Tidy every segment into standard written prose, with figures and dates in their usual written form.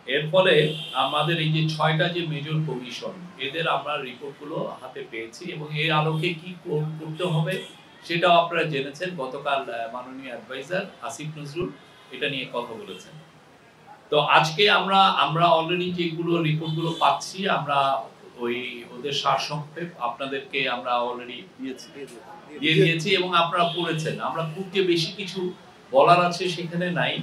এর ফলে আমাদের এই যে ৬টা যে মেজর কমিশন এদের আমরা রিপোর্টগুলো হাতে পেয়েছি এবং এর আলোকে কি করতে হবে সেটাও আপনারা জেনেছেন। গতকাল মাননীয় অ্যাডভাইজার আসিফ নজরুল এটা নিয়ে কথা বলেছেন। তো আজকে আমরা অলরেডি যেগুলো রিপোর্টগুলো পাচ্ছি আমরা ওই ওদের সারসংক্ষেপ আপনাদেরকে আমরা অলরেডি দিয়ে দিয়েছি এবং আপনারা পড়েছেন। আমরা খুব যে বেশি কিছু বলার আছে সেখানে নাই।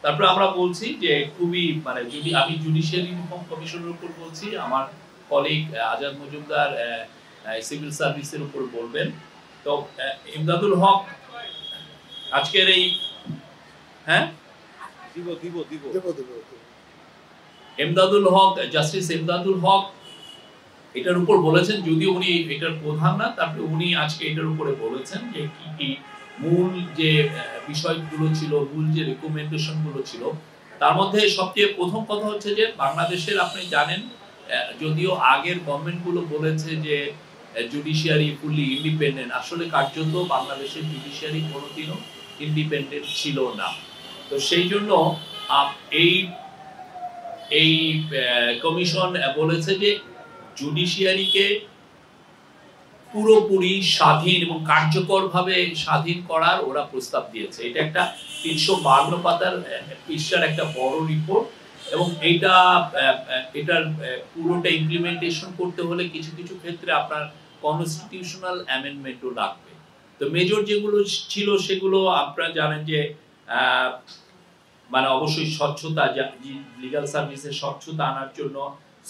তারপরে আমরা বলছি যে খুবই মানে যদি আমি জুডিশিয়ারি রিফর্ম কমিশনের উপর বলছি, আমার কলিগ আজাদ মজুমদার সিভিল সার্ভিসের উপর বলবেন। তো ইমদাদুল হক আজকের এই এমদাদুল হক, জাস্টিস এমদাদুল হক এটার উপর বলেছেন, যদিও উনি এটার প্রধান না, তারপরে উনি আজকে এটার উপরে বলেছেন যে কি কি মূল যে বিষয়গুলো ছিল, মূল যে রিকমেন্ডেশন গুলো ছিল। তার মধ্যে সবচেয়ে প্রথম কথা হচ্ছে যে বাংলাদেশের আপনি জানেন যদিও আগের গভর্নমেন্ট গুলো বলেছে যে জুডিশিয়ারি ফুলি ইন্ডিপেন্ডেন্ট, আসলে কার্যত বাংলাদেশের জুডিশিয়ারি কোনোদিনও ইন্ডিপেন্ডেন্ট ছিল না। তো সেই জন্য এই এই কমিশন বলেছে যে জুডিশিয়ারিকে পুরোপুরি স্বাধীন এবং কার্যকরভাবে স্বাধীন করার ওরা প্রস্তাব দিয়েছে। এটা একটা ৩৫২ পাতার পৃষ্ঠার একটা বড় রিপোর্ট এবং এটার পুরোটা ইমপ্লিমেন্টেশন করতে হলে কিছু কিছু ক্ষেত্রে আপনার কনস্টিটিউশনাল অ্যামেন্ডমেন্টও লাগবে। তো মেজর যেগুলো ছিল সেগুলো আপনারা জানেন যে মানে অবশ্যই স্বচ্ছতা, লিগ্যাল সার্ভিসের স্বচ্ছতা আনার জন্য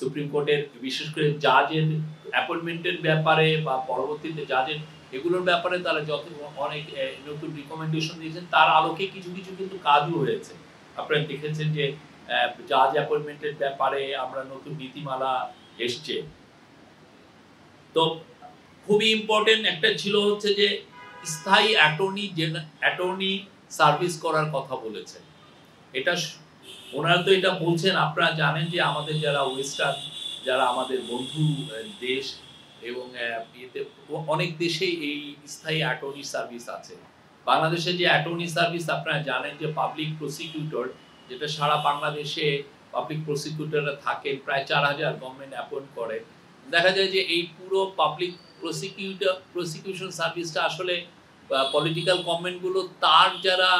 সুপ্রিম কোর্টের বিশেষ করে জাজের অ্যাপয়েন্টমেন্টের ব্যাপারে বা পরবর্তীতে জাজের এগুলোর ব্যাপারে তারা যত অনেক নতুন রিকমেন্ডেশন দিয়েছেন, তার আলোকে কিছু কিছু কিন্তু কাজও হয়েছে। আপনারা দেখেছেন যে জাজ অ্যাপয়েন্টমেন্টের ব্যাপারে আমরা নতুন নীতিমালা এসছে। তো খুবই ইম্পর্টেন্ট একটা ছিল হচ্ছে যে স্থায়ী অ্যাটর্নি সার্ভিস করার কথা বলেছেন। এটা ওনারা তো এটা বলছেন, আপনারা জানেন যে আমাদের যারা ওয়েস্টার্ন, যারা আমাদের বন্ধু দেশ এবং অনেক দেশে এই স্থায়ী অ্যাটর্নি সার্ভিস আছে। বাংলাদেশে যে অ্যাটর্নি সার্ভিস আপনারা জানেন যে পাবলিক প্রসিকিউটর, যেটা সারা বাংলাদেশে পাবলিক প্রসিকিউটররা থাকেন, প্রায় ৪০০০ গভর্নমেন্ট অ্যাপয়েন্ট করে। দেখা যায় যে এই পুরো পাবলিক প্রসিকিউশন সার্ভিসটা আসলে পলিটিক্যাল গভর্নমেন্টগুলো তার যারা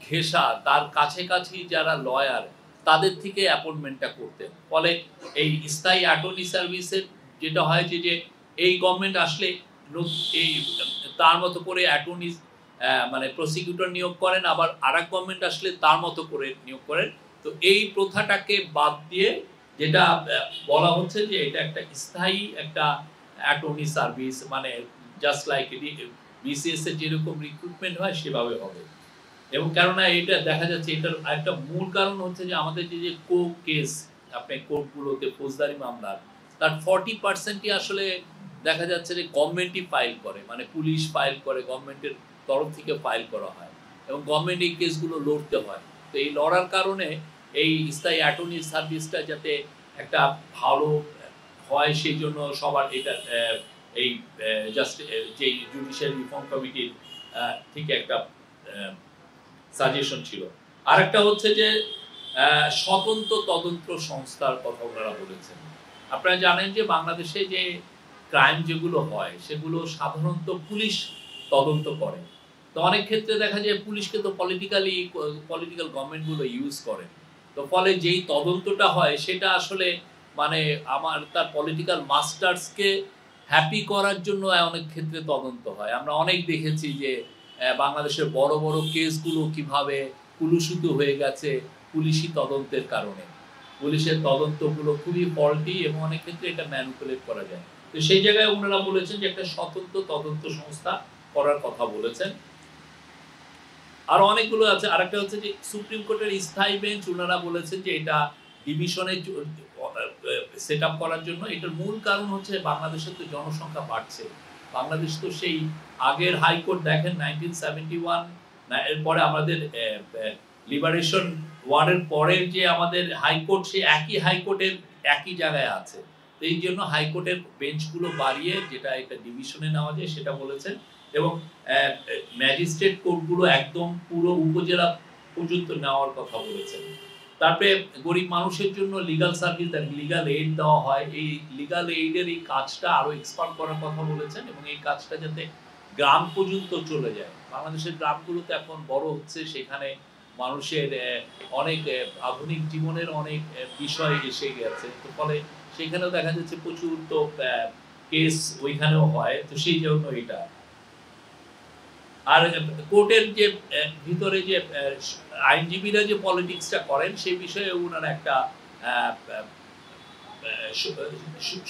ঘেঁষা, তার কাছাকাছি যারা লয়ার, তাদের থেকে অ্যাপয়েন্টমেন্টটা করতেন। ফলে এই স্থায়ী অ্যাটর্নি সার্ভিসের যেটা হয় যে এই গভর্নমেন্ট আসলে এই তার মতো করে অ্যাটর্নি মানে প্রসিকিউটর নিয়োগ করেন, আবার আরেক গভর্নমেন্ট আসলে তার মতো করে নিয়োগ করেন। তো এই প্রথাটাকে বাদ দিয়ে যেটা বলা হচ্ছে যে এটা একটা স্থায়ী একটা অ্যাটর্নি সার্ভিস, মানে জাস্ট লাইক বিসিএস এর যেরকম রিক্রুটমেন্ট হয় সেভাবে হবে। এবং কেননা এটা দেখা যাচ্ছে এটার একটা মূল কারণ হচ্ছে যে আমাদের যে কো কেস আপনি কোর্টগুলোতে ফৌজদারি মামলার তার 40%ই আসলে দেখা যাচ্ছে যে গভর্নমেন্টই ফাইল করে, মানে পুলিশ ফাইল করে, গভর্নমেন্টের তরফ থেকে ফাইল করা হয় এবং গভর্নমেন্ট এই কেসগুলো লড়তে হয়। তো এই লড়ার কারণে এই স্থায়ী অ্যাটর্নি সার্ভিসটা যাতে একটা ভালো হয় সেই জন্য সবার এটা এই জাস্ট যে জুডিশিয়ারি রিফর্ম কমিটির থেকে একটা সাজেশন ছিল। আরেকটা হচ্ছে যে স্বতন্ত্র তদন্ত সংস্থার কথা ওনারা বলেছেন। আপনারা জানেন যে বাংলাদেশে যে ক্রাইম যেগুলো হয় সেগুলো সাধারণত পুলিশ তদন্ত করে। তো অনেক ক্ষেত্রে দেখা যায় পুলিশকে তো পলিটিক্যাল গভর্নমেন্টগুলো ইউজ করে। তো ফলে যেই তদন্তটা হয় সেটা আসলে মানে তার পলিটিক্যাল মাস্টার্সকে হ্যাপি করার জন্য অনেক ক্ষেত্রে তদন্ত হয়। আমরা অনেক দেখেছি যে বাংলাদেশের বড় বড় কেসগুলো কিভাবে কুলুষিত হয়ে গেছে পুলিশি তদন্তের কারণে। পুলিশের তদন্তগুলো খুবই ফল্টি এবং অনেক ক্ষেত্রে এটা ম্যানিপুলেট করা যায়। তো সেই জায়গায় ওনারা বলেছেন যে একটা স্বতন্ত্র তদন্ত সংস্থা করার কথা বলেছেন। আর অনেকগুলো আছে। আরেকটা হচ্ছে যে সুপ্রিম কোর্টের স্থায়ী বেঞ্চ, ওনারা বলেছেন যে এটা ডিভিশনে সেট আপ করার জন্য। এটার মূল কারণ হচ্ছে বাংলাদেশের তো জনসংখ্যা বাড়ছে। বাংলাদেশ তো সেই আগের হাইকোর্ট দেখেন 1971 এরপরে আমাদের লিবারেশন ওয়ারের পরের যে আমাদের হাইকোর্ট, সেই একই হাইকোর্টের একই জায়গায় আছে। তো এই জন্য হাইকোর্টের বেঞ্চগুলো বাড়িয়ে যেটা এটা ডিভিশনে নেওয়া যায় সেটা বলেছেন এবং ম্যাজিস্ট্রেট কোর্টগুলো একদম পুরো উপজেলা পর্যন্ত নেওয়ার কথা বলেছেন। তারপরে গরিব মানুষের জন্য লিগাল সার্ভিস লিগাল এইড দেওয়া হয়। এই লিগাল এইডের এই কাজটা আরো এক্সপান্ড করার কথা বলেছেন এবং এই কাজটা যাতে গ্রাম পর্যন্ত চলে যায়। বাংলাদেশের গ্রামগুলোতে এখন বড় হচ্ছে, সেখানে মানুষের অনেক আধুনিক জীবনের অনেক বিষয় এসে গেছে। তো ফলে সেখানেও দেখা যাচ্ছে প্রচুর তো কেস ওইখানেও হয়। তো সেই জন্য এটা। আর কোর্টের যে ভিতরে যে আইনজীবীরা যে পলিটিক্সটা করেন সেই বিষয়ে উনারা একটা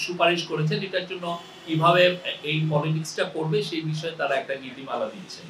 সুপারিশ করেছেন। এটার জন্য কিভাবে এই পলিটিক্সটা করবে সেই বিষয়ে তারা একটা নীতিমালা দিচ্ছেন।